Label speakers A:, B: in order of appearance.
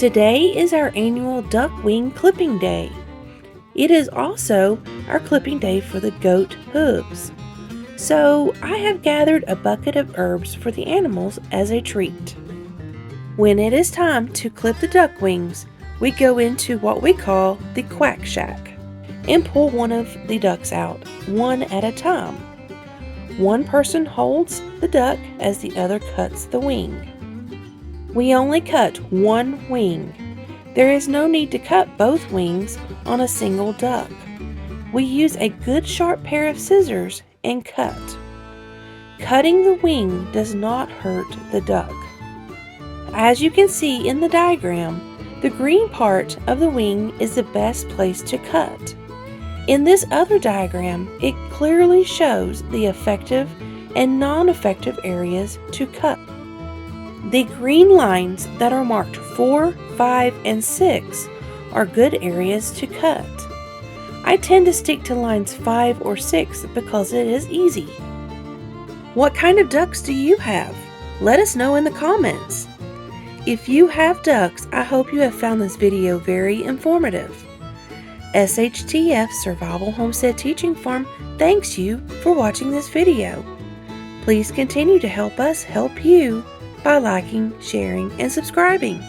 A: Today is our annual duck wing clipping day. It is also our clipping day for the goat hooves. So I have gathered a bucket of herbs for the animals as a treat. When it is time to clip the duck wings, we go into what we call the quack shack and pull one of the ducks out, one at a time. One person holds the duck as the other cuts the wing. We only cut one wing. There is no need to cut both wings on a single duck. We use a good sharp pair of scissors and cut. Cutting the wing does not hurt the duck. As you can see in the diagram, the green part of the wing is the best place to cut. In this other diagram, it clearly shows the effective and non-effective areas to cut. The green lines that are marked 4, 5, and 6 are good areas to cut. I tend to stick to lines 5 or 6 because it is easy. What kind of ducks do you have? Let us know in the comments. If you have ducks, I hope you have found this video very informative. SHTF Survival Homestead Teaching Farm thanks you for watching this video. Please continue to help us help you by liking, sharing, and subscribing.